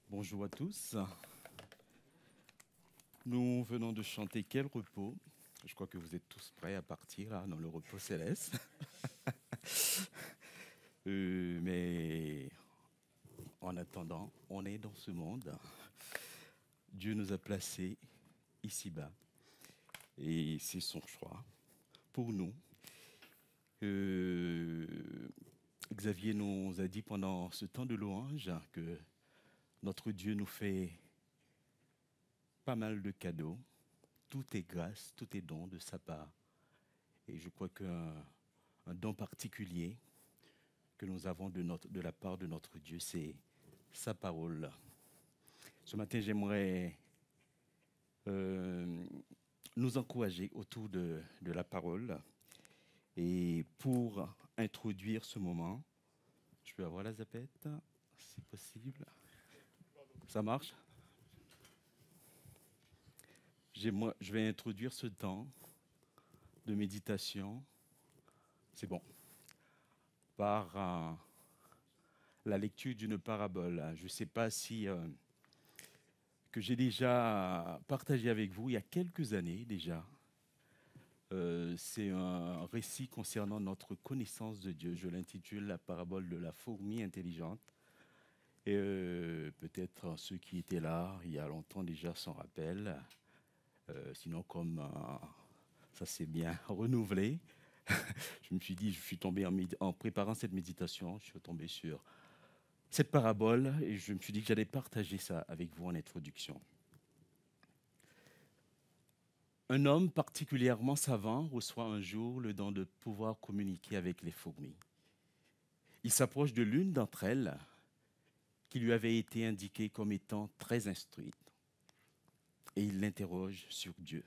Bonjour à tous. Nous venons de chanter Quel repos. Je crois que vous êtes tous prêts à partir là, dans le repos céleste. Mais en attendant, on est dans ce monde. Dieu nous a placés ici-bas. Et c'est son choix pour nous. Euh, Xavier nous a dit pendant ce temps de louange que notre Dieu nous fait pas mal de cadeaux. Tout est grâce, tout est don de sa part. Et je crois qu'un don particulier que nous avons de la part de notre Dieu, c'est sa parole. Ce matin, j'aimerais euh, nous encourager autour de la parole. Et pour introduire ce moment, je peux avoir la zapette, si possible. Ça marche? Je vais introduire ce temps de méditation. C'est bon. Par la lecture d'une parabole. Je ne sais pas si que j'ai déjà partagé avec vous il y a quelques années déjà. C'est un récit concernant notre connaissance de Dieu. Je l'intitule La parabole de la fourmi intelligente. Et peut-être ceux qui étaient là il y a longtemps déjà s'en rappellent. Sinon, comme ça s'est bien renouvelé, je me suis dit, je suis tombé en préparant cette méditation, je suis tombé sur cette parabole et je me suis dit que j'allais partager ça avec vous en introduction. Un homme particulièrement savant reçoit un jour le don de pouvoir communiquer avec les fourmis. Il s'approche de l'une d'entre elles qui lui avait été indiquée comme étant très instruite et il l'interroge sur Dieu.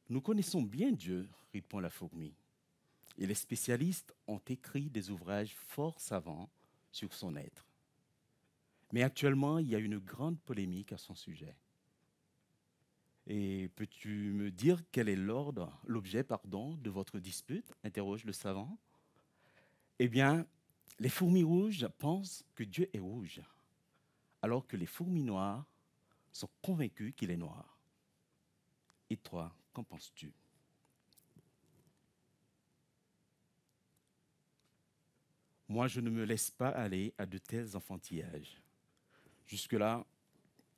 Nous connaissons bien Dieu, répond la fourmi, et les spécialistes ont écrit des ouvrages fort savants sur son être. Mais actuellement, il y a une grande polémique à son sujet. Et peux-tu me dire quel est l'objet, de votre dispute interroge le savant. Eh bien, les fourmis rouges pensent que Dieu est rouge, alors que les fourmis noires sont convaincues qu'il est noir. Et toi, qu'en penses-tu? Moi, je ne me laisse pas aller à de tels enfantillages. Jusque-là,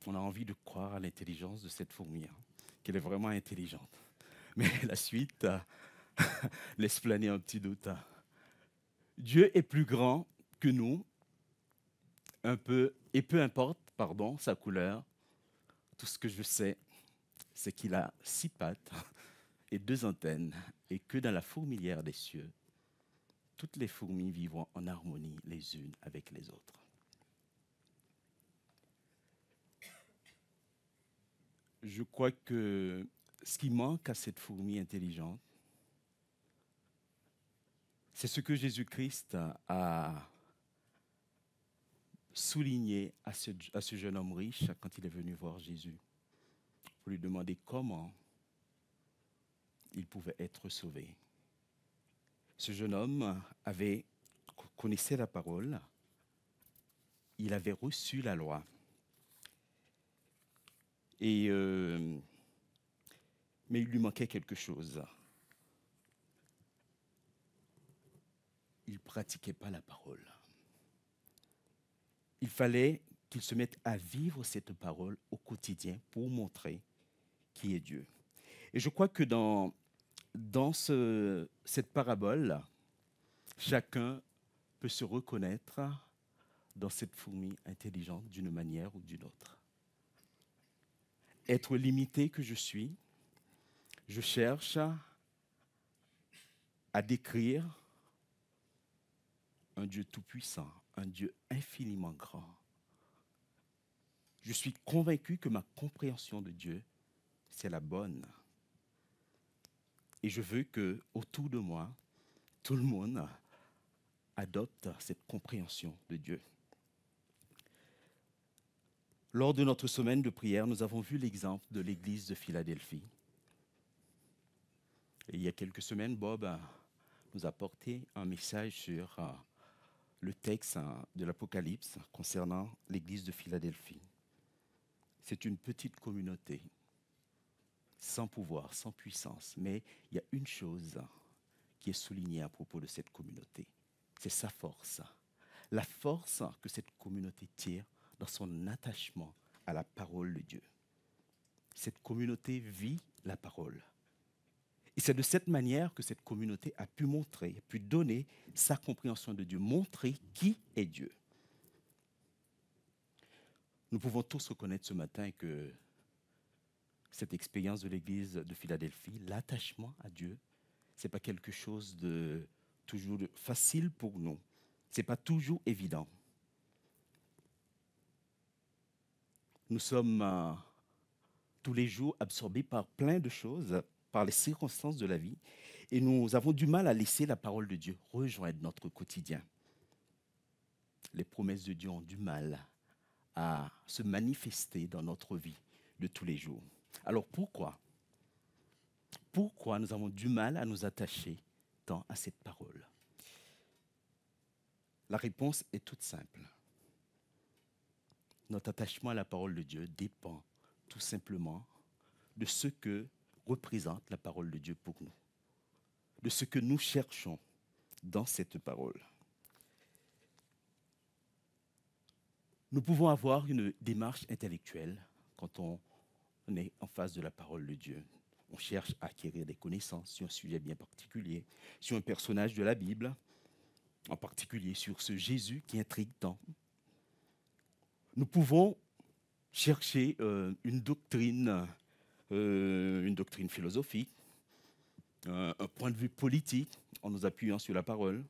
on a envie de croire à l'intelligence de cette fourmi, qu'elle est vraiment intelligente. Mais la suite laisse planer un petit doute. Dieu est plus grand que nous, et peu importe, sa couleur. Tout ce que je sais, c'est qu'il a 6 pattes et 2 antennes, et que dans la fourmilière des cieux, toutes les fourmis vivent en harmonie les unes avec les autres. Je crois que ce qui manque à cette fourmi intelligente, c'est ce que Jésus-Christ a souligné à ce jeune homme riche quand il est venu voir Jésus, pour lui demander comment il pouvait être sauvé. Ce jeune homme connaissait la parole, il avait reçu la loi. Mais il lui manquait quelque chose. Il ne pratiquait pas la parole. Il fallait qu'il se mette à vivre cette parole au quotidien pour montrer qui est Dieu. Et je crois que dans cette parabole, chacun peut se reconnaître dans cette fourmi intelligente d'une manière ou d'une autre. Être limité que je suis, je cherche à décrire un Dieu tout-puissant, un Dieu infiniment grand. Je suis convaincu que ma compréhension de Dieu, c'est la bonne. Et je veux que autour de moi, tout le monde adopte cette compréhension de Dieu. Lors de notre semaine de prière, nous avons vu l'exemple de l'église de Philadelphie. Et il y a quelques semaines, Bob nous a porté un message sur le texte de l'Apocalypse concernant l'église de Philadelphie. C'est une petite communauté, sans pouvoir, sans puissance, mais il y a une chose qui est soulignée à propos de cette communauté, c'est sa force. La force que cette communauté tire dans son attachement à la parole de Dieu. Cette communauté vit la parole. Et c'est de cette manière que cette communauté a pu montrer, a pu donner sa compréhension de Dieu, montrer qui est Dieu. Nous pouvons tous reconnaître ce matin que cette expérience de l'église de Philadelphie, l'attachement à Dieu, ce n'est pas quelque chose de toujours facile pour nous. Ce n'est pas toujours évident. Nous sommes tous les jours absorbés par plein de choses, par les circonstances de la vie, et nous avons du mal à laisser la parole de Dieu rejoindre notre quotidien. Les promesses de Dieu ont du mal à se manifester dans notre vie de tous les jours. Alors pourquoi nous avons du mal à nous attacher tant à cette parole? La réponse est toute simple. Notre attachement à la parole de Dieu dépend tout simplement de ce que représente la parole de Dieu pour nous, de ce que nous cherchons dans cette parole. Nous pouvons avoir une démarche intellectuelle quand on est en face de la parole de Dieu. On cherche à acquérir des connaissances sur un sujet bien particulier, sur un personnage de la Bible, en particulier sur ce Jésus qui intrigue tant. Nous pouvons chercher une doctrine philosophique, un point de vue politique en nous appuyant sur la parole.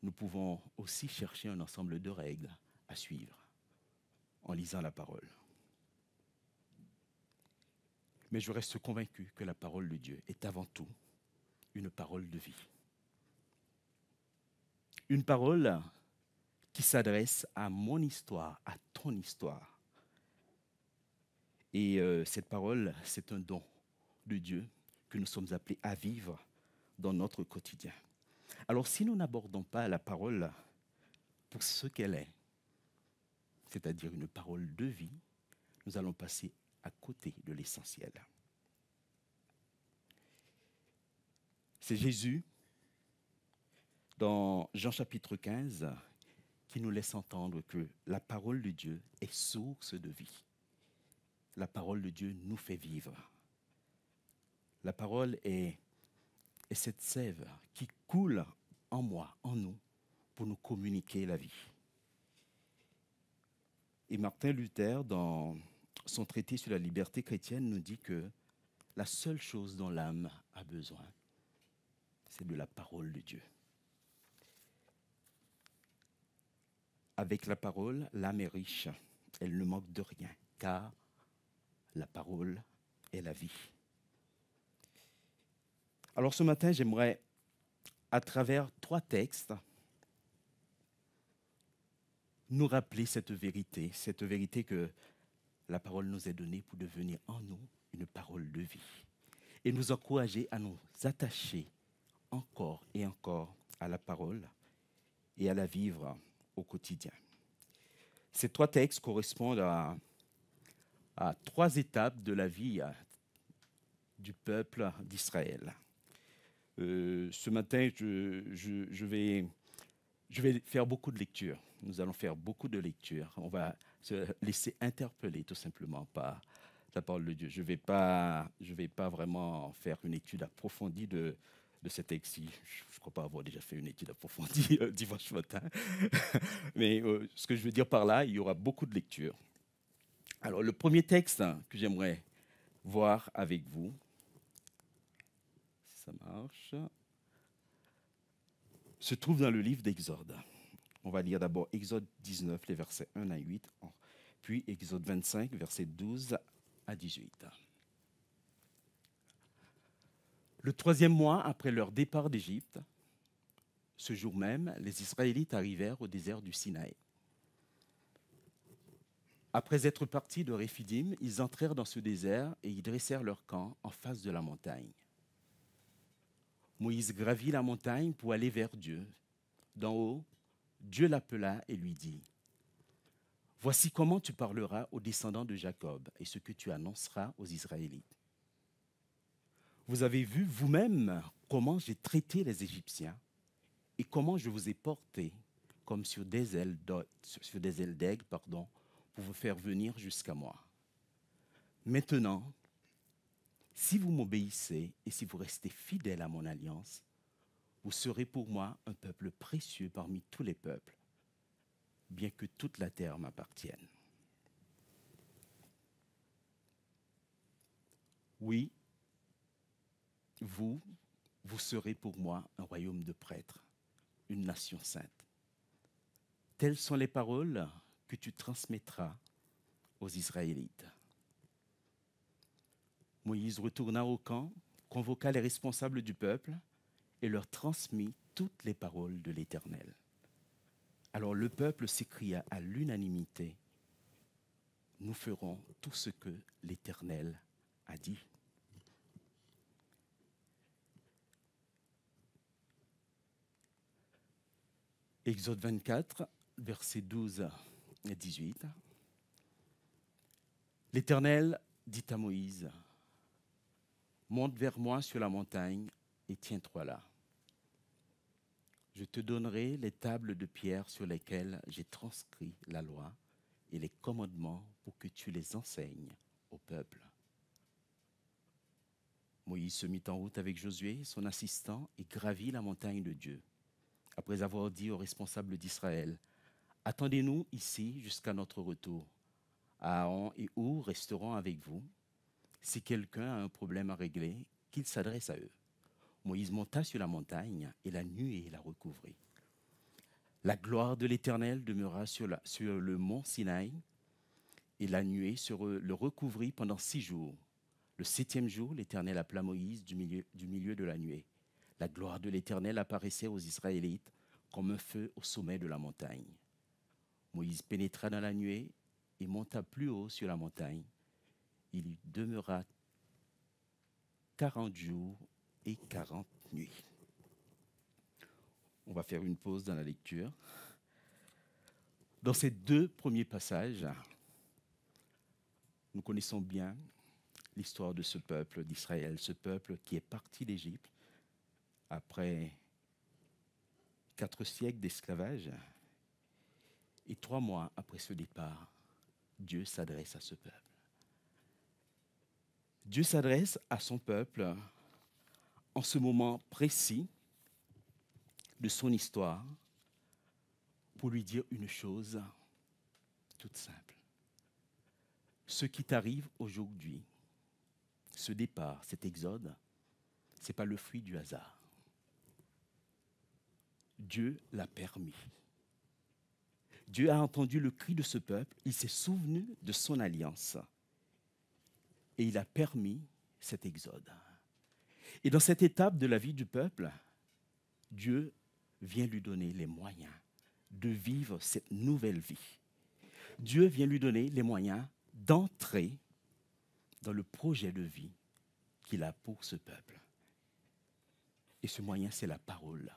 Nous pouvons aussi chercher un ensemble de règles à suivre en lisant la parole. Mais je reste convaincu que la parole de Dieu est avant tout une parole de vie. Une parole qui s'adresse à mon histoire, à ton histoire. Et cette parole, c'est un don de Dieu que nous sommes appelés à vivre dans notre quotidien. Alors si nous n'abordons pas la parole pour ce qu'elle est, c'est-à-dire une parole de vie, nous allons passer à côté de l'essentiel. C'est Jésus, dans Jean chapitre 15, qui nous laisse entendre que la parole de Dieu est source de vie. La parole de Dieu nous fait vivre. La parole est cette sève qui coule en moi, en nous, pour nous communiquer la vie. Et Martin Luther, dans son traité sur la liberté chrétienne, nous dit que la seule chose dont l'âme a besoin, c'est de la parole de Dieu. Avec la parole, l'âme est riche. Elle ne manque de rien, car la parole est la vie. Alors ce matin, j'aimerais, à travers 3 textes, nous rappeler cette vérité que la parole nous est donnée pour devenir en nous une parole de vie. Et nous encourager à nous attacher encore et encore à la parole et à la vivre au quotidien. Ces 3 textes correspondent à 3 étapes de la vie du peuple d'Israël. Ce matin, je vais faire beaucoup de lectures. Nous allons faire beaucoup de lectures. On va se laisser interpeller tout simplement par la parole de Dieu. Je vais pas vraiment faire une étude approfondie de cet texte-ci. Je ne crois pas avoir déjà fait une étude approfondie dimanche matin. Mais ce que je veux dire par là, il y aura beaucoup de lectures. Alors, le premier texte que j'aimerais voir avec vous, si ça marche, se trouve dans le livre d'Exode. On va lire d'abord Exode 19, les versets 1 à 8, puis Exode 25, versets 12 à 18. Le 3e mois après leur départ d'Égypte, ce jour même, les Israélites arrivèrent au désert du Sinaï. Après être partis de Réphidim, ils entrèrent dans ce désert et y dressèrent leur camp en face de la montagne. Moïse gravit la montagne pour aller vers Dieu. d'en haut, Dieu l'appela et lui dit, « Voici comment tu parleras aux descendants de Jacob et ce que tu annonceras aux Israélites. Vous avez vu vous-même comment j'ai traité les Égyptiens et comment je vous ai portés comme sur des ailes d'aigle, pour vous faire venir jusqu'à moi. Maintenant, si vous m'obéissez et si vous restez fidèles à mon alliance, vous serez pour moi un peuple précieux parmi tous les peuples, bien que toute la terre m'appartienne. Oui, vous serez pour moi un royaume de prêtres, une nation sainte. Telles sont les paroles que tu transmettras aux Israélites. » Moïse retourna au camp, convoqua les responsables du peuple et leur transmit toutes les paroles de l'Éternel. Alors le peuple s'écria à l'unanimité, « Nous ferons tout ce que l'Éternel a dit. » Exode 24, versets 12 et 18. L'Éternel dit à Moïse, « Monte vers moi sur la montagne et tiens-toi là. Je te donnerai les tables de pierre sur lesquelles j'ai transcrit la loi et les commandements pour que tu les enseignes au peuple. » Moïse se mit en route avec Josué, son assistant, et gravit la montagne de Dieu. Après avoir dit aux responsables d'Israël, « Attendez-nous ici jusqu'à notre retour. Aaron et Our resteront avec vous. Si quelqu'un a un problème à régler, qu'il s'adresse à eux. » Moïse monta sur la montagne et la nuée la recouvrit. La gloire de l'Éternel demeura sur le mont Sinaï et la nuée le recouvrit pendant 6 jours. Le 7e jour, l'Éternel appela Moïse du milieu de la nuée. La gloire de l'Éternel apparaissait aux Israélites comme un feu au sommet de la montagne. Moïse pénétra dans la nuée et monta plus haut sur la montagne. Il y demeura 40 jours et 40 nuits. On va faire une pause dans la lecture. Dans ces 2 premiers passages, nous connaissons bien l'histoire de ce peuple d'Israël, ce peuple qui est parti d'Égypte après 4 siècles d'esclavage. Et 3 mois après ce départ, Dieu s'adresse à ce peuple. Dieu s'adresse à son peuple en ce moment précis de son histoire pour lui dire une chose toute simple. Ce qui t'arrive aujourd'hui, ce départ, cet exode, ce n'est pas le fruit du hasard. Dieu l'a permis. Dieu a entendu le cri de ce peuple, il s'est souvenu de son alliance et il a permis cet exode. Et dans cette étape de la vie du peuple, Dieu vient lui donner les moyens de vivre cette nouvelle vie. Dieu vient lui donner les moyens d'entrer dans le projet de vie qu'il a pour ce peuple. Et ce moyen, c'est la parole.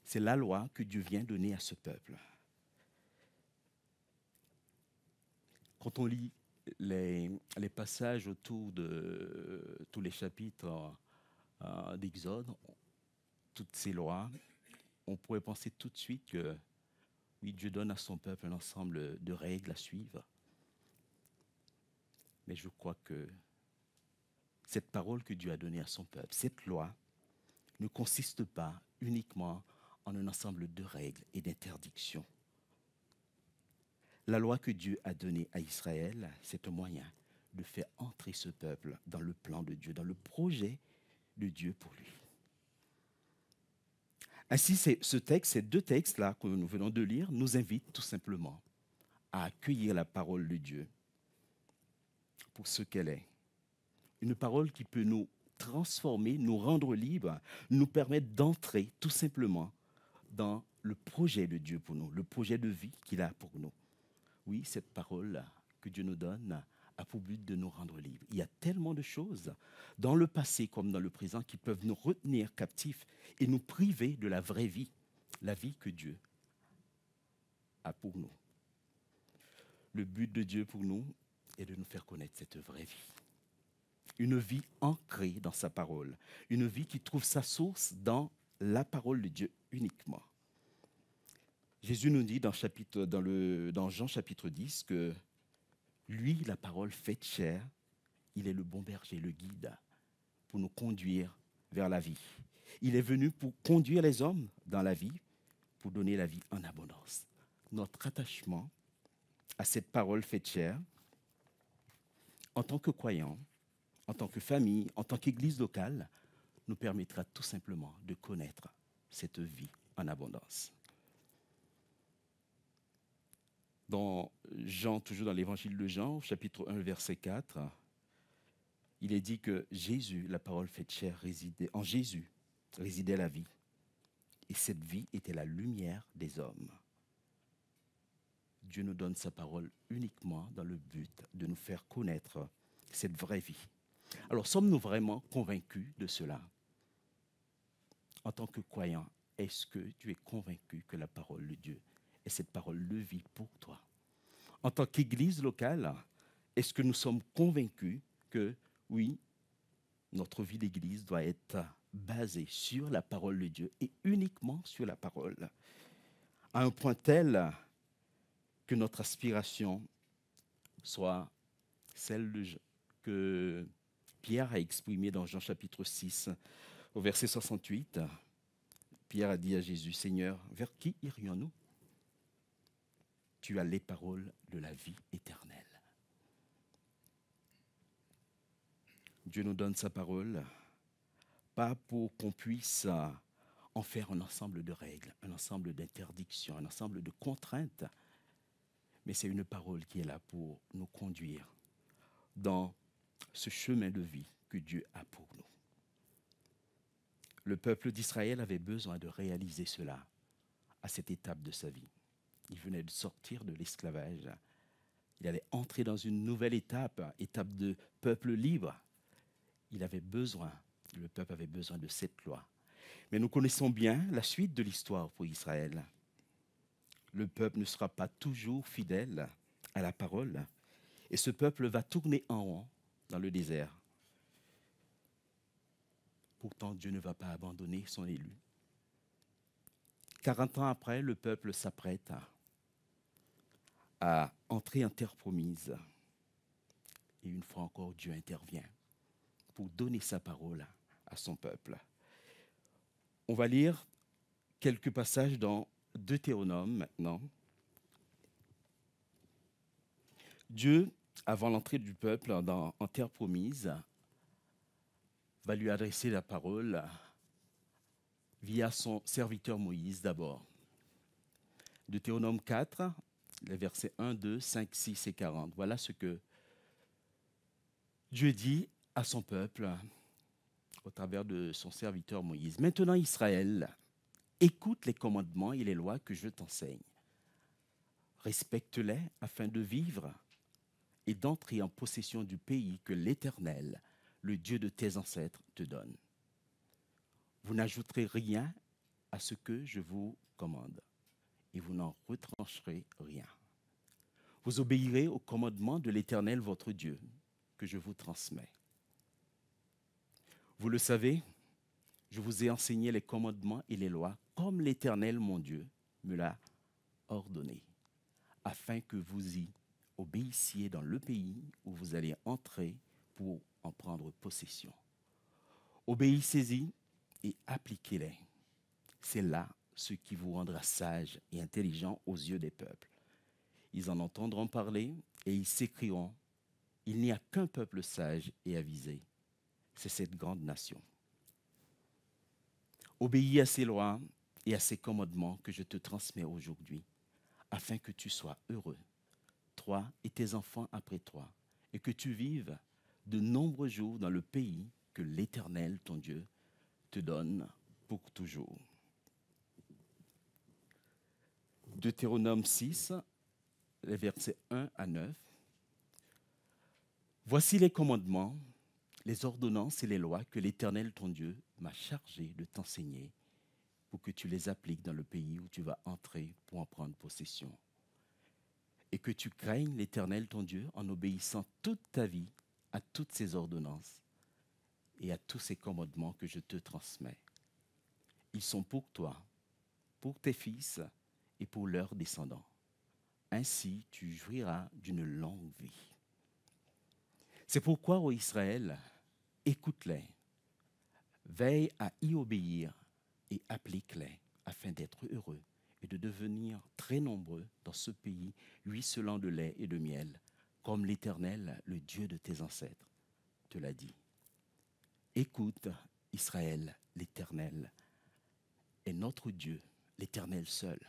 C'est la loi que Dieu vient donner à ce peuple. Quand on lit les passages autour de tous les chapitres d'Exode, toutes ces lois, on pourrait penser tout de suite que oui, Dieu donne à son peuple un ensemble de règles à suivre. Mais je crois que cette parole que Dieu a donnée à son peuple, cette loi, ne consiste pas uniquement en un ensemble de règles et d'interdictions. La loi que Dieu a donnée à Israël, c'est un moyen de faire entrer ce peuple dans le plan de Dieu, dans le projet de Dieu pour lui. Ainsi, ces 2 textes-là que nous venons de lire nous invitent tout simplement à accueillir la parole de Dieu pour ce qu'elle est. Une parole qui peut nous transformer, nous rendre libres, nous permettre d'entrer tout simplement dans le projet de Dieu pour nous, le projet de vie qu'il a pour nous. Oui, cette parole que Dieu nous donne a pour but de nous rendre libres. Il y a tellement de choses dans le passé comme dans le présent qui peuvent nous retenir captifs et nous priver de la vraie vie, la vie que Dieu a pour nous. Le but de Dieu pour nous est de nous faire connaître cette vraie vie. Une vie ancrée dans sa parole. Une vie qui trouve sa source dans la parole de Dieu uniquement. Jésus nous dit dans Jean chapitre 10 que lui, la parole faite chair, il est le bon berger, le guide pour nous conduire vers la vie. Il est venu pour conduire les hommes dans la vie, pour donner la vie en abondance. Notre attachement à cette parole faite chair, en tant que croyants, en tant que famille, en tant qu'église locale, nous permettra tout simplement de connaître cette vie en abondance. Dans Jean, toujours dans l'évangile de Jean, au chapitre 1, verset 4, il est dit que Jésus, la parole faite chair, en Jésus résidait la vie. Et cette vie était la lumière des hommes. Dieu nous donne sa parole uniquement dans le but de nous faire connaître cette vraie vie. Alors, sommes-nous vraiment convaincus de cela? En tant que croyant, est-ce que tu es convaincu que la parole de Dieu est cette parole de vie pour toi? En tant qu'église locale, est-ce que nous sommes convaincus que, oui, notre vie d'église doit être basée sur la parole de Dieu et uniquement sur la parole, à un point tel que notre aspiration soit celle que Pierre a exprimée dans Jean chapitre 6, au verset 68. Pierre a dit à Jésus, « Seigneur, vers qui irions-nous? Tu as les paroles de la vie éternelle. » Dieu nous donne sa parole, pas pour qu'on puisse en faire un ensemble de règles, un ensemble d'interdictions, un ensemble de contraintes, mais c'est une parole qui est là pour nous conduire dans ce chemin de vie que Dieu a pour nous. Le peuple d'Israël avait besoin de réaliser cela à cette étape de sa vie. Il venait de sortir de l'esclavage. Il allait entrer dans une nouvelle étape, étape de peuple libre. Le peuple avait besoin de cette loi. Mais nous connaissons bien la suite de l'histoire pour Israël. Le peuple ne sera pas toujours fidèle à la parole, et ce peuple va tourner en rond dans le désert. Pourtant, Dieu ne va pas abandonner son élu. 40 ans après, le peuple s'apprête à entrer en terre promise. Et une fois encore, Dieu intervient pour donner sa parole à son peuple. On va lire quelques passages dans Deutéronome maintenant. Dieu, avant l'entrée du peuple en terre promise, va lui adresser la parole via son serviteur Moïse d'abord. Deutéronome 4, les versets 1, 2, 5, 6 et 40. Voilà ce que Dieu dit à son peuple au travers de son serviteur Moïse. « Maintenant, Israël, écoute les commandements et les lois que je t'enseigne. Respecte-les afin de vivre et d'entrer en possession du pays que l'Éternel, le Dieu de tes ancêtres, te donne. Vous n'ajouterez rien à ce que je vous commande, et vous n'en retrancherez rien. Vous obéirez aux commandements de l'Éternel, votre Dieu, que je vous transmets. Vous le savez, je vous ai enseigné les commandements et les lois comme l'Éternel, mon Dieu, me l'a ordonné, afin que vous y obéissiez dans le pays où vous allez entrer pour en prendre possession. Obéissez-y et appliquez-les. C'est là ce qui vous rendra sage et intelligent aux yeux des peuples. Ils en entendront parler et ils s'écrieront, il n'y a qu'un peuple sage et avisé, c'est cette grande nation. Obéis à ces lois et à ces commandements que je te transmets aujourd'hui, afin que tu sois heureux, toi et tes enfants après toi, et que tu vives de nombreux jours dans le pays que l'Éternel, ton Dieu, te donne pour toujours. Deutéronome 6, les versets 1 à 9. Voici les commandements, les ordonnances et les lois que l'Éternel, ton Dieu, m'a chargé de t'enseigner pour que tu les appliques dans le pays où tu vas entrer pour en prendre possession. Et que tu craignes l'Éternel ton Dieu en obéissant toute ta vie à toutes ses ordonnances et à tous ses commandements que je te transmets. Ils sont pour toi, pour tes fils et pour leurs descendants. Ainsi, tu jouiras d'une longue vie. C'est pourquoi, ô Israël, écoute-les, veille à y obéir et applique-les afin d'être heureux et de devenir très nombreux dans ce pays ruisselant de lait et de miel, comme l'Éternel, le Dieu de tes ancêtres, te l'a dit. Écoute, Israël, l'Éternel est notre Dieu, l'Éternel seul.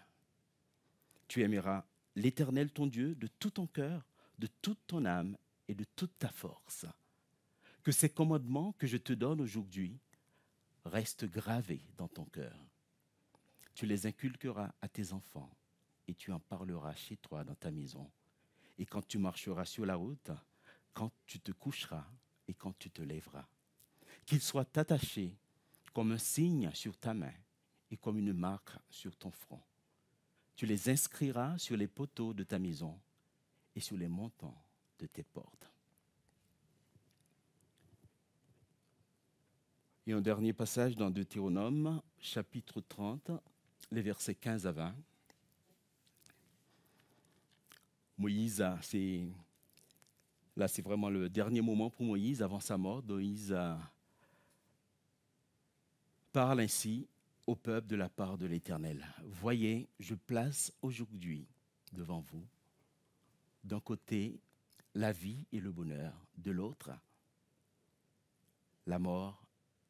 Tu aimeras l'Éternel ton Dieu de tout ton cœur, de toute ton âme et de toute ta force. Que ces commandements que je te donne aujourd'hui restent gravés dans ton cœur. Tu les inculqueras à tes enfants et tu en parleras chez toi dans ta maison. Et quand tu marcheras sur la route, quand tu te coucheras et quand tu te lèveras. Qu'ils soient attachés comme un signe sur ta main et comme une marque sur ton front. Tu les inscriras sur les poteaux de ta maison et sur les montants de tes portes. Et un dernier passage dans Deutéronome, chapitre 30, les versets 15 à 20. Moïse, c'est vraiment le dernier moment pour Moïse avant sa mort. Moïse parle ainsi au peuple de la part de l'Éternel. Voyez, je place aujourd'hui devant vous, d'un côté, la vie et le bonheur, de l'autre, la mort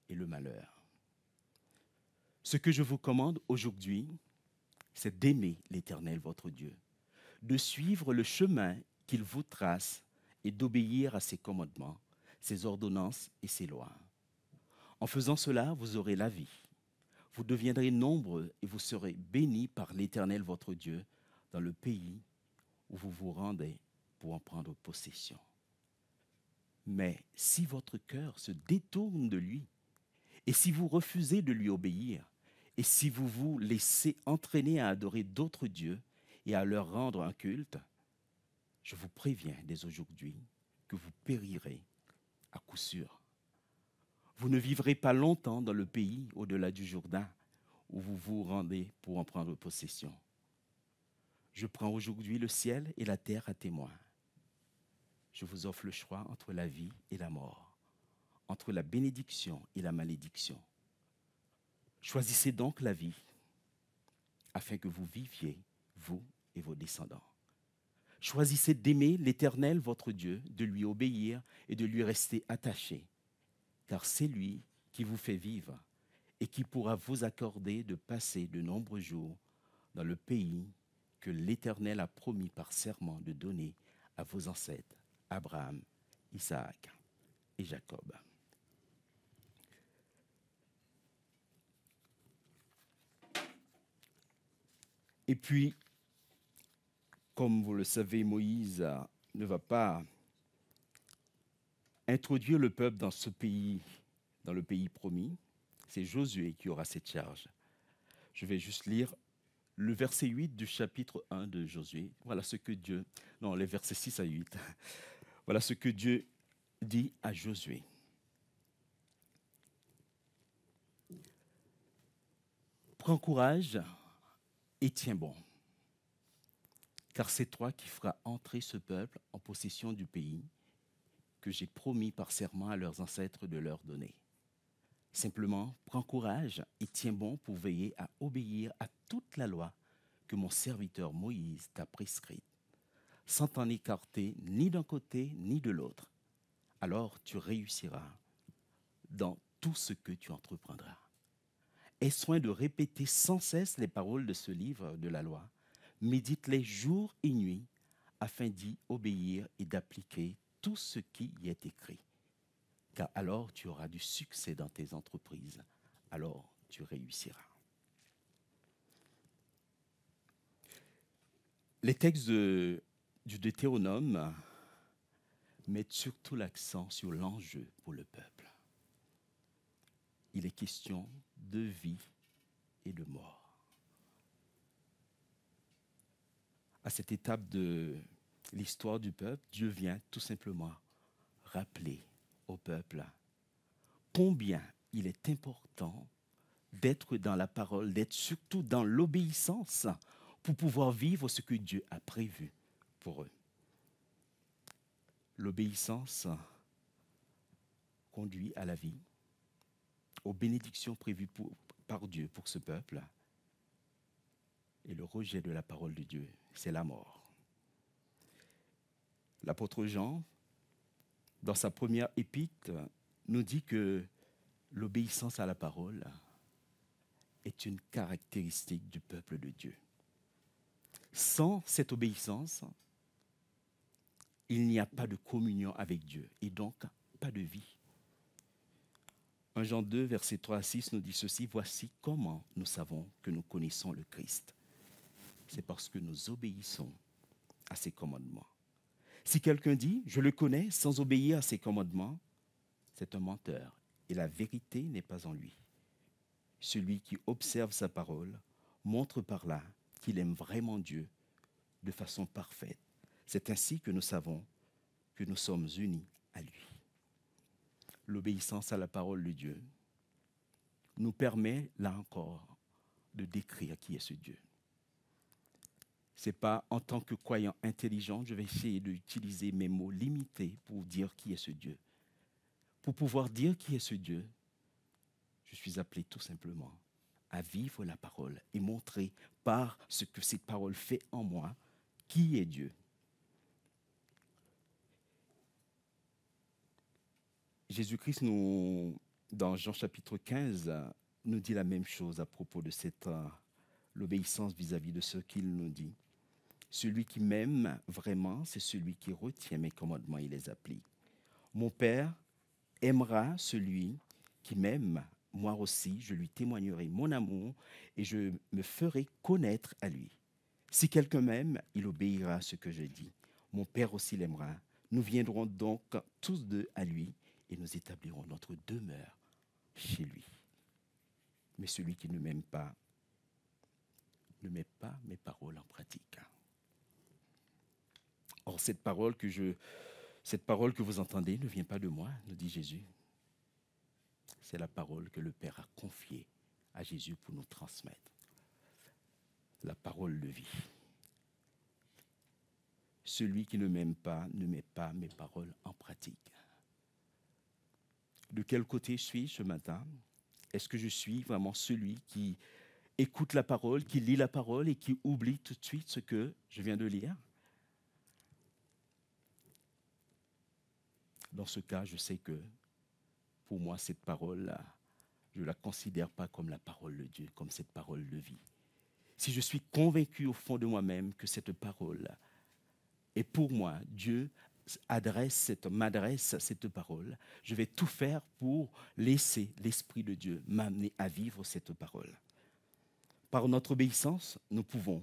et le malheur. Ce que je vous commande aujourd'hui, c'est d'aimer l'Éternel, votre Dieu, de suivre le chemin qu'il vous trace et d'obéir à ses commandements, ses ordonnances et ses lois. En faisant cela, vous aurez la vie. Vous deviendrez nombreux et vous serez bénis par l'Éternel, votre Dieu, dans le pays où vous vous rendez pour en prendre possession. Mais si votre cœur se détourne de lui, et si vous refusez de lui obéir, et si vous vous laissez entraîner à adorer d'autres dieux et à leur rendre un culte, je vous préviens dès aujourd'hui que vous périrez à coup sûr. Vous ne vivrez pas longtemps dans le pays au-delà du Jourdain où vous vous rendez pour en prendre possession. Je prends aujourd'hui le ciel et la terre à témoin. Je vous offre le choix entre la vie et la mort, entre la bénédiction et la malédiction. Choisissez donc la vie, afin que vous viviez, vous et vos descendants. Choisissez d'aimer l'Éternel, votre Dieu, de lui obéir et de lui rester attaché, car c'est lui qui vous fait vivre et qui pourra vous accorder de passer de nombreux jours dans le pays que l'Éternel a promis par serment de donner à vos ancêtres, Abraham, Isaac et Jacob. Et puis, comme vous le savez, Moïse ne va pas introduire le peuple dans ce pays, dans le pays promis. C'est Josué qui aura cette charge. Je vais juste lire le verset 8 du chapitre 1 de Josué. Voilà ce que Dieu... Non, les versets 6 à 8. Voilà ce que Dieu dit à Josué. Prends courage et tiens bon, car c'est toi qui feras entrer ce peuple en possession du pays que j'ai promis par serment à leurs ancêtres de leur donner. Simplement, prends courage et tiens bon pour veiller à obéir à toute la loi que mon serviteur Moïse t'a prescrite, sans t'en écarter ni d'un côté ni de l'autre. Alors tu réussiras dans tout ce que tu entreprendras. Aie soin de répéter sans cesse les paroles de ce livre de la loi. Médite-les jour et nuit afin d'y obéir et d'appliquer tout ce qui y est écrit. Car alors tu auras du succès dans tes entreprises. Alors tu réussiras. Les textes du Deutéronome mettent surtout l'accent sur l'enjeu pour le peuple. Il est question de vie et de mort. À cette étape de l'histoire du peuple, Dieu vient tout simplement rappeler au peuple combien il est important d'être dans la parole, d'être surtout dans l'obéissance pour pouvoir vivre ce que Dieu a prévu pour eux. L'obéissance conduit à la vie, aux bénédictions prévues par Dieu pour ce peuple. Et le rejet de la parole de Dieu, c'est la mort. L'apôtre Jean, dans sa première épître, nous dit que l'obéissance à la parole est une caractéristique du peuple de Dieu. Sans cette obéissance, il n'y a pas de communion avec Dieu et donc pas de vie. 1 Jean 2, versets 3 à 6 nous dit ceci, voici comment nous savons que nous connaissons le Christ. C'est parce que nous obéissons à ses commandements. Si quelqu'un dit, je le connais sans obéir à ses commandements, c'est un menteur et la vérité n'est pas en lui. Celui qui observe sa parole montre par là qu'il aime vraiment Dieu de façon parfaite. C'est ainsi que nous savons que nous sommes unis à lui. L'obéissance à la parole de Dieu nous permet, là encore, de décrire qui est ce Dieu. Ce n'est pas en tant que croyant intelligent, je vais essayer d'utiliser mes mots limités pour dire qui est ce Dieu. Pour pouvoir dire qui est ce Dieu, je suis appelé tout simplement à vivre la parole et montrer par ce que cette parole fait en moi qui est Dieu. Jésus-Christ, dans Jean chapitre 15, nous dit la même chose à propos de l'obéissance vis-à-vis de ce qu'il nous dit. Celui qui m'aime vraiment, c'est celui qui retient mes commandements et les applique. Mon Père aimera celui qui m'aime. Moi aussi, je lui témoignerai mon amour et je me ferai connaître à lui. Si quelqu'un m'aime, il obéira à ce que je dis. Mon Père aussi l'aimera. Nous viendrons donc tous deux à lui et nous établirons notre demeure chez lui. Mais celui qui ne m'aime pas ne met pas mes paroles en pratique. Or, cette parole que vous entendez ne vient pas de moi, nous dit Jésus. C'est la parole que le Père a confiée à Jésus pour nous transmettre. La parole de vie. Celui qui ne m'aime pas ne met pas mes paroles en pratique. De quel côté suis-je ce matin? Est-ce que je suis vraiment celui qui écoute la parole, qui lit la parole et qui oublie tout de suite ce que je viens de lire? Dans ce cas, je sais que pour moi, cette parole-là, je ne la considère pas comme la parole de Dieu, comme cette parole de vie. Si je suis convaincu au fond de moi-même que cette parole est pour moi, Dieu m'adresse cette parole, je vais tout faire pour laisser l'Esprit de Dieu m'amener à vivre cette parole. Par notre obéissance, nous pouvons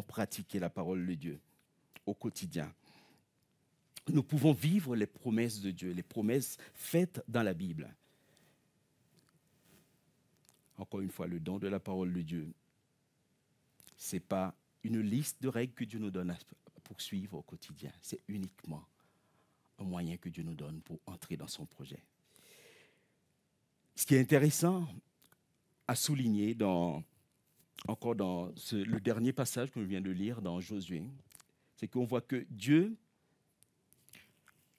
pratiquer la parole de Dieu au quotidien. Nous pouvons vivre les promesses de Dieu, les promesses faites dans la Bible. Encore une fois, le don de la parole de Dieu, ce n'est pas une liste de règles que Dieu nous donne à poursuivre au quotidien. C'est uniquement un moyen que Dieu nous donne pour entrer dans son projet. Ce qui est intéressant à souligner le dernier passage que je viens de lire dans Josué, c'est qu'on voit que Dieu,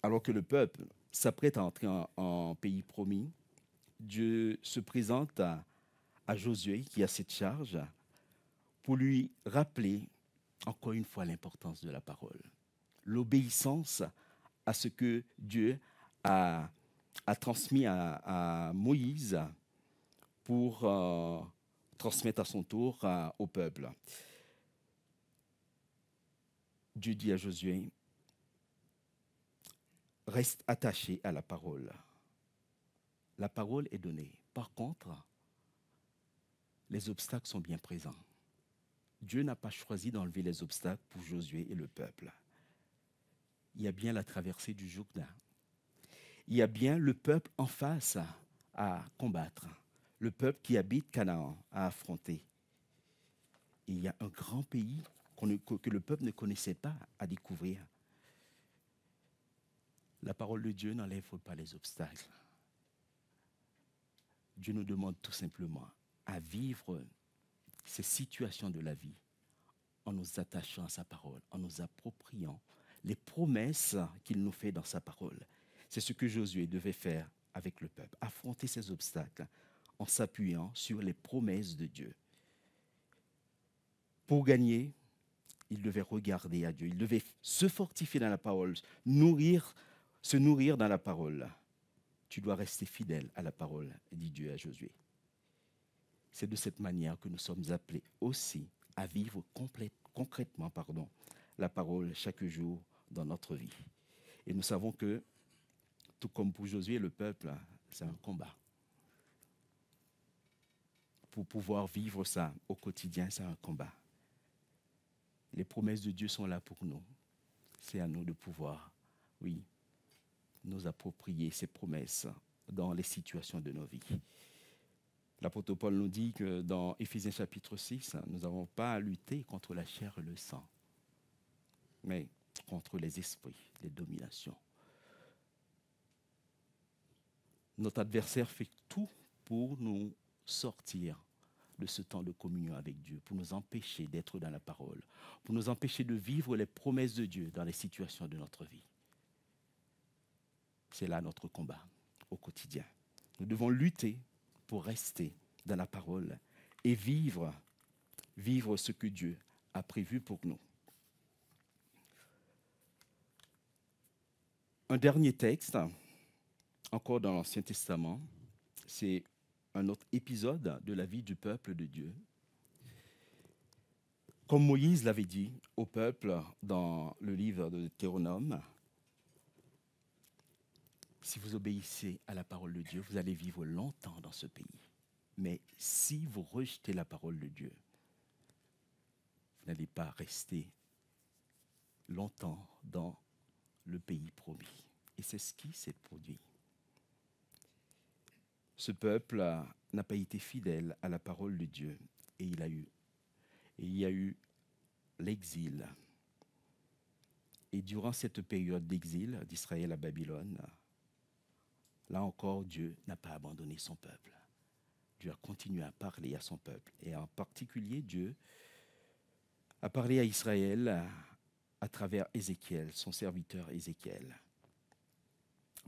alors que le peuple s'apprête à entrer en pays promis, Dieu se présente à Josué, qui a cette charge, pour lui rappeler encore une fois l'importance de la parole. L'obéissance à ce que Dieu a transmis à Moïse pour transmettre à son tour au peuple. Dieu dit à Josué, reste attaché à la parole. La parole est donnée. Par contre, les obstacles sont bien présents. Dieu n'a pas choisi d'enlever les obstacles pour Josué et le peuple. Il y a bien la traversée du Jourdain. Il y a bien le peuple en face à combattre. le peuple qui habite Canaan a affronté. Et il y a un grand pays que le peuple ne connaissait pas à découvrir. La parole de Dieu n'enlève pas les obstacles. Dieu nous demande tout simplement à vivre ces situations de la vie en nous attachant à sa parole, en nous appropriant les promesses qu'il nous fait dans sa parole. C'est ce que Josué devait faire avec le peuple, affronter ces obstacles en s'appuyant sur les promesses de Dieu. Pour gagner, il devait regarder à Dieu, il devait se fortifier dans la parole, se nourrir dans la parole. Tu dois rester fidèle à la parole, dit Dieu à Josué. C'est de cette manière que nous sommes appelés aussi à vivre concrètement la parole chaque jour dans notre vie. Et nous savons que, tout comme pour Josué, le peuple, c'est un combat. Pour pouvoir vivre ça au quotidien, c'est un combat. Les promesses de Dieu sont là pour nous. C'est à nous de pouvoir, oui, nous approprier ces promesses dans les situations de nos vies. L'apôtre Paul nous dit que dans Éphésiens chapitre 6, nous n'avons pas à lutter contre la chair et le sang, mais contre les esprits, les dominations. Notre adversaire fait tout pour nous sortir de ce temps de communion avec Dieu, pour nous empêcher d'être dans la parole, pour nous empêcher de vivre les promesses de Dieu dans les situations de notre vie. C'est là notre combat au quotidien. Nous devons lutter pour rester dans la parole et vivre ce que Dieu a prévu pour nous. Un dernier texte, encore dans l'Ancien Testament, c'est un autre épisode de la vie du peuple de Dieu. Comme Moïse l'avait dit au peuple dans le livre de Deutéronome, si vous obéissez à la parole de Dieu, vous allez vivre longtemps dans ce pays. Mais si vous rejetez la parole de Dieu, vous n'allez pas rester longtemps dans le pays promis. Et c'est ce qui s'est produit. Ce peuple n'a pas été fidèle à la parole de Dieu et il y a eu l'exil. Et durant cette période d'exil d'Israël à Babylone, là encore, Dieu n'a pas abandonné son peuple. Dieu a continué à parler à son peuple. Et en particulier, Dieu a parlé à Israël à travers Ézéchiel, son serviteur Ézéchiel.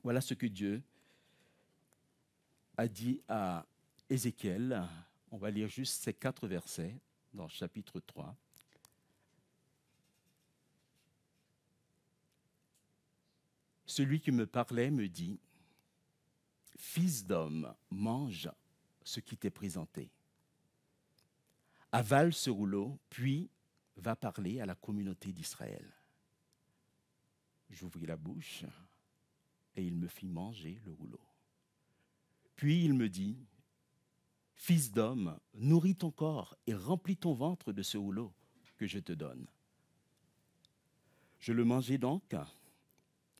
Voilà ce que Dieu a dit à Ézéchiel. On va lire juste ces 4 versets dans le chapitre 3. Celui qui me parlait me dit, « Fils d'homme, mange ce qui t'est présenté. Avale ce rouleau, puis va parler à la communauté d'Israël. » J'ouvris la bouche et il me fit manger le rouleau. Puis il me dit, « Fils d'homme, nourris ton corps et remplis ton ventre de ce rouleau que je te donne. » Je le mangeai donc,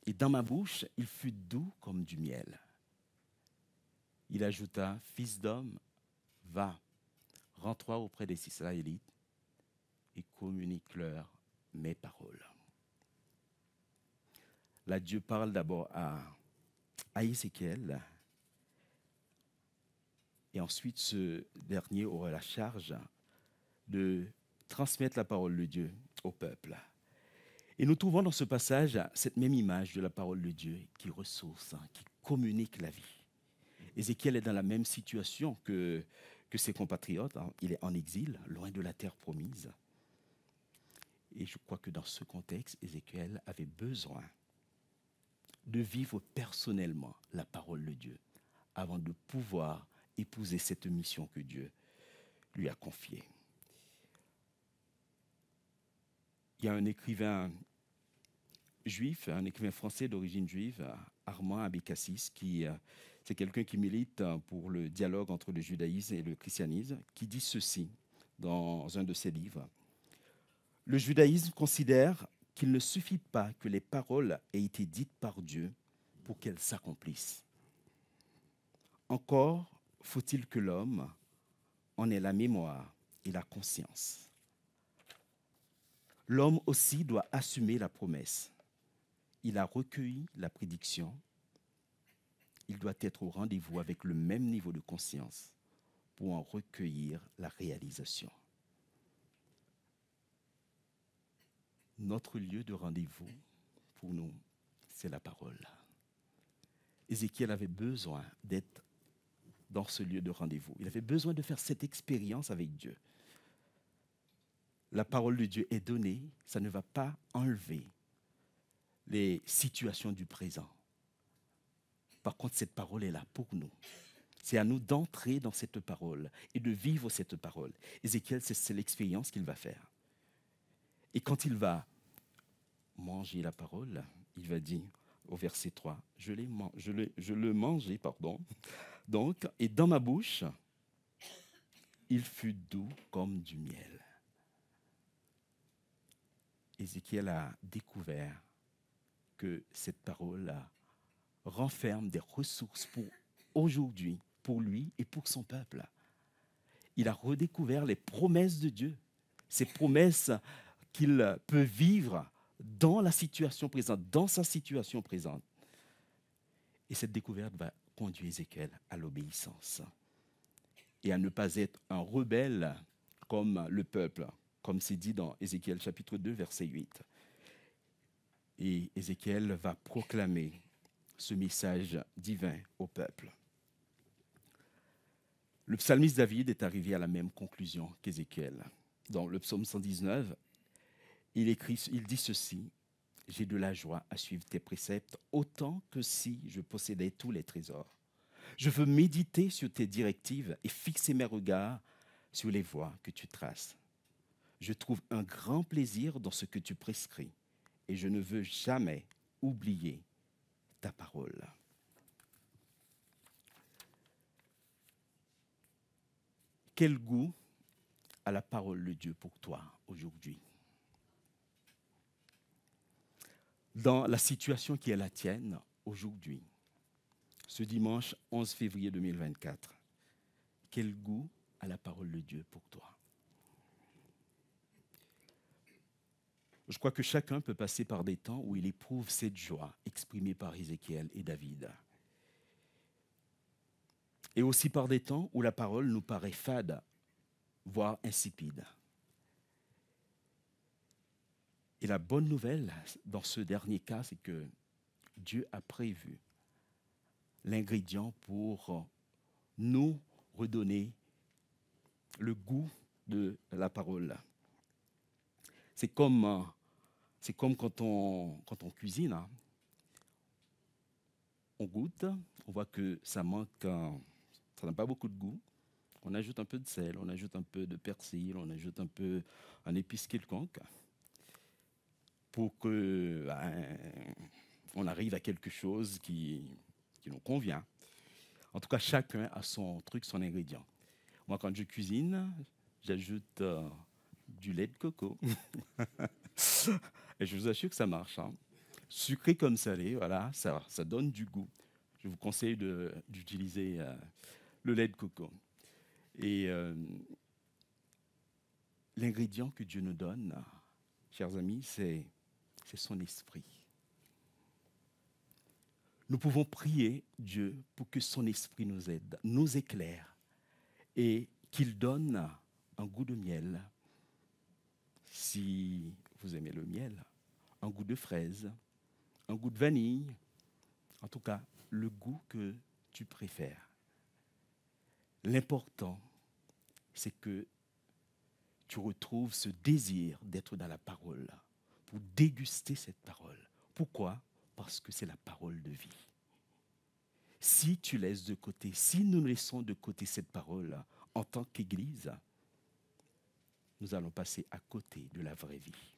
et dans ma bouche, il fut doux comme du miel. Il ajouta, « Fils d'homme, va, rends-toi auprès des Israélites et communique-leur mes paroles. » Là, Dieu parle d'abord à Ézéchiel, et ensuite ce dernier aura la charge de transmettre la parole de Dieu au peuple. Et nous trouvons dans ce passage cette même image de la parole de Dieu qui ressource, qui communique la vie. Ézéchiel est dans la même situation que ses compatriotes. Il est en exil, loin de la terre promise. Et je crois que dans ce contexte, Ézéchiel avait besoin de vivre personnellement la parole de Dieu avant de pouvoir épouser cette mission que Dieu lui a confiée. Il y a un écrivain juif, un écrivain français d'origine juive, Armand Abécassis, c'est quelqu'un qui milite pour le dialogue entre le judaïsme et le christianisme, qui dit ceci dans un de ses livres. « Le judaïsme considère qu'il ne suffit pas que les paroles aient été dites par Dieu pour qu'elles s'accomplissent. Encore faut-il que l'homme en ait la mémoire et la conscience. L'homme aussi doit assumer la promesse. Il a recueilli la prédiction. Il doit être au rendez-vous avec le même niveau de conscience pour en recueillir la réalisation. Notre lieu de rendez-vous, pour nous, c'est la parole. Ézéchiel avait besoin d'être dans ce lieu de rendez-vous. Il avait besoin de faire cette expérience avec Dieu. La parole de Dieu est donnée, ça ne va pas enlever les situations du présent. Par contre, cette parole est là pour nous. C'est à nous d'entrer dans cette parole et de vivre cette parole. Ézéchiel, c'est l'expérience qu'il va faire. Et quand il va manger la parole, il va dire au verset 3, je le mangeai, donc, et dans ma bouche, il fut doux comme du miel. Ézéchiel a découvert que cette parole renferme des ressources pour aujourd'hui, pour lui et pour son peuple. Il a redécouvert les promesses de Dieu, ces promesses qu'il peut vivre dans la situation présente, dans sa situation présente. Et cette découverte va conduire Ézéchiel à l'obéissance et à ne pas être un rebelle comme le peuple, comme c'est dit dans Ézéchiel chapitre 2, verset 8. Et Ézéchiel va proclamer ce message divin au peuple. Le psalmiste David est arrivé à la même conclusion qu'Ézéchiel. Dans le psaume 119, il dit ceci, « J'ai de la joie à suivre tes préceptes, autant que si je possédais tous les trésors. Je veux méditer sur tes directives et fixer mes regards sur les voies que tu traces. Je trouve un grand plaisir dans ce que tu prescris et je ne veux jamais oublier ta parole. » Quel goût a la parole de Dieu pour toi aujourd'hui? Dans la situation qui est la tienne aujourd'hui, ce dimanche 11 février 2024, quel goût a la parole de Dieu pour toi? Je crois que chacun peut passer par des temps où il éprouve cette joie exprimée par Ézéchiel et David. Et aussi par des temps où la parole nous paraît fade, voire insipide. Et la bonne nouvelle dans ce dernier cas, c'est que Dieu a prévu l'ingrédient pour nous redonner le goût de la parole. C'est comme quand on cuisine, hein. On goûte, on voit que ça manque, ça n'a pas beaucoup de goût. On ajoute un peu de sel, on ajoute un peu de persil, on ajoute un peu un épice quelconque pour que on arrive à quelque chose qui nous convient. En tout cas, chacun a son truc, son ingrédient. Moi, quand je cuisine, j'ajoute du lait de coco. Et je vous assure que ça marche. Hein. Sucré comme salé, voilà, ça donne du goût. Je vous conseille d'utiliser le lait de coco. Et l'ingrédient que Dieu nous donne, chers amis, c'est son esprit. Nous pouvons prier Dieu pour que son esprit nous aide, nous éclaire et qu'il donne un goût de miel. Si vous aimez le miel, un goût de fraise, un goût de vanille, en tout cas, le goût que tu préfères. L'important, c'est que tu retrouves ce désir d'être dans la parole, pour déguster cette parole. Pourquoi? Parce que c'est la parole de vie. Si tu laisses de côté, si nous laissons de côté cette parole en tant qu'Église, nous allons passer à côté de la vraie vie.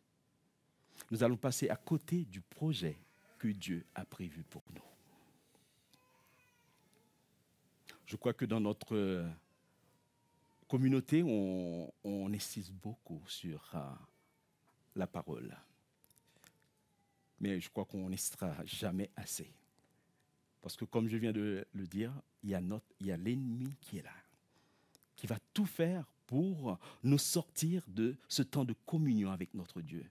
Nous allons passer à côté du projet que Dieu a prévu pour nous. Je crois que dans notre communauté, on insiste beaucoup sur la parole. Mais je crois qu'on n'insistera jamais assez. Parce que comme je viens de le dire, il y a l'ennemi qui est là, qui va tout faire pour nous sortir de ce temps de communion avec notre Dieu,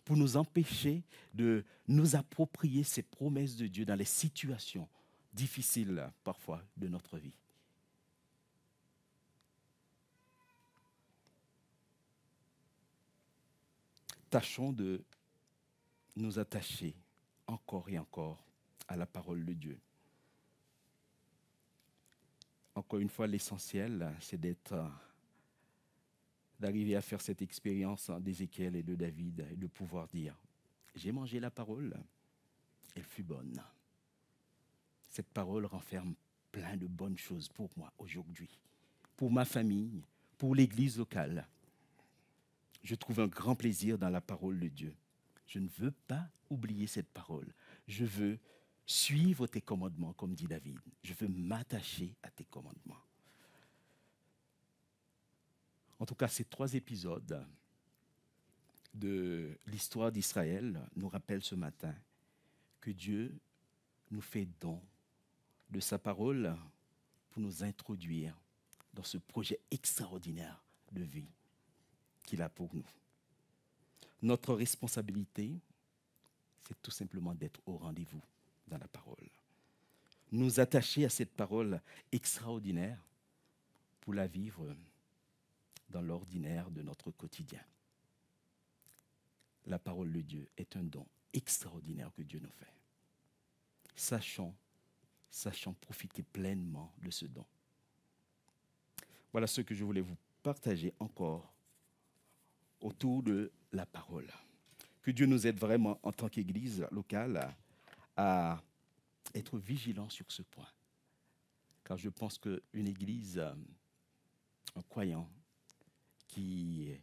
pour nous empêcher de nous approprier ces promesses de Dieu dans les situations difficiles parfois de notre vie. Tâchons de nous attacher encore et encore à la parole de Dieu. Encore une fois, l'essentiel, c'est d'arriver à faire cette expérience d'Ézéchiel et de David et de pouvoir dire, j'ai mangé la parole, elle fut bonne. Cette parole renferme plein de bonnes choses pour moi aujourd'hui, pour ma famille, pour l'église locale. Je trouve un grand plaisir dans la parole de Dieu. Je ne veux pas oublier cette parole. Je veux suivre tes commandements, comme dit David. Je veux m'attacher à tes commandements. En tout cas, ces 3 épisodes de l'histoire d'Israël nous rappellent ce matin que Dieu nous fait don de sa parole pour nous introduire dans ce projet extraordinaire de vie qu'il a pour nous. Notre responsabilité, c'est tout simplement d'être au rendez-vous dans la parole. Nous attacher à cette parole extraordinaire pour la vivre dans l'ordinaire de notre quotidien. La parole de Dieu est un don extraordinaire que Dieu nous fait. Sachons profiter pleinement de ce don. Voilà ce que je voulais vous partager encore autour de la parole. Que Dieu nous aide vraiment en tant qu'Église locale à être vigilants sur ce point. Car je pense qu'une Église, un croyant qui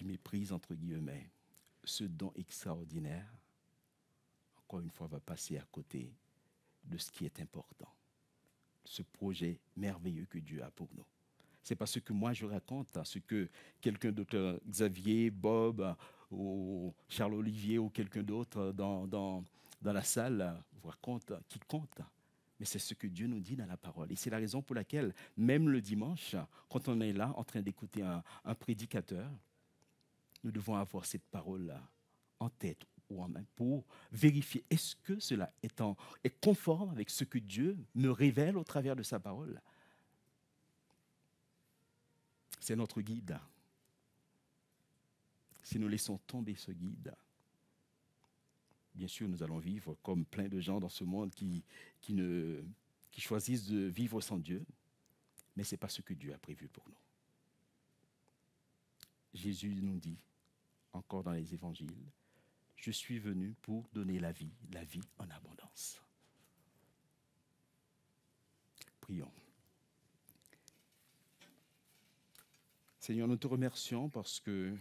méprise, entre guillemets, ce don extraordinaire, encore une fois, va passer à côté de ce qui est important. Ce projet merveilleux que Dieu a pour nous. C'est pas ce que moi je raconte, ce que quelqu'un d'autre, Xavier, Bob, ou Charles-Olivier ou quelqu'un d'autre dans la salle vous raconte, qui compte. Mais c'est ce que Dieu nous dit dans la parole. Et c'est la raison pour laquelle, même le dimanche, quand on est là en train d'écouter un prédicateur, nous devons avoir cette parole-là en tête ou en main pour vérifier est-ce que cela est conforme avec ce que Dieu me révèle au travers de sa parole. C'est notre guide. Si nous laissons tomber ce guide, bien sûr, nous allons vivre comme plein de gens dans ce monde qui choisissent de vivre sans Dieu, mais ce n'est pas ce que Dieu a prévu pour nous. Jésus nous dit, encore dans les évangiles, je suis venu pour donner la vie en abondance. Prions. Seigneur, nous te remercions parce que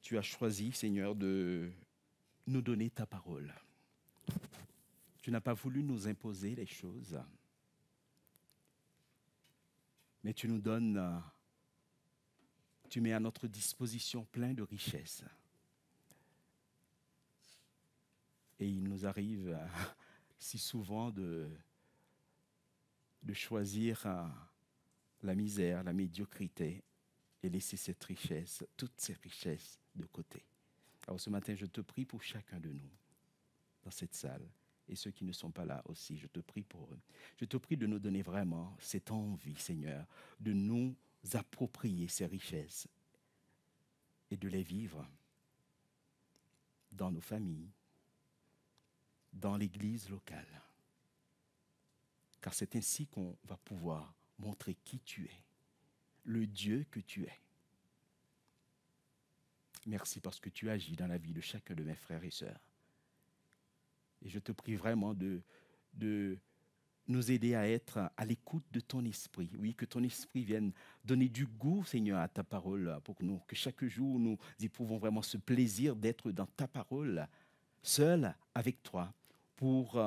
tu as choisi, Seigneur, de nous donner ta parole. Tu n'as pas voulu nous imposer les choses, mais tu nous donnes, tu mets à notre disposition plein de richesses. Et il nous arrive si souvent de choisir la misère, la médiocrité et laisser cette richesse, toutes ces richesses de côté. Alors ce matin, je te prie pour chacun de nous dans cette salle et ceux qui ne sont pas là aussi, je te prie pour eux. Je te prie de nous donner vraiment cette envie, Seigneur, de nous approprier ces richesses et de les vivre dans nos familles, dans l'église locale. Car c'est ainsi qu'on va pouvoir montrer qui tu es, le Dieu que tu es. Merci parce que tu agis dans la vie de chacun de mes frères et sœurs. Et je te prie vraiment de nous aider à être à l'écoute de ton esprit. Oui, que ton esprit vienne donner du goût, Seigneur, à ta parole pour nous. Que chaque jour, nous éprouvons vraiment ce plaisir d'être dans ta parole, seul avec toi, pour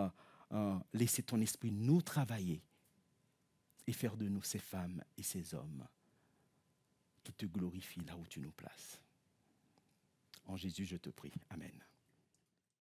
laisser ton esprit nous travailler et faire de nous ces femmes et ces hommes qui te glorifient là où tu nous places. En Jésus, je te prie. Amen.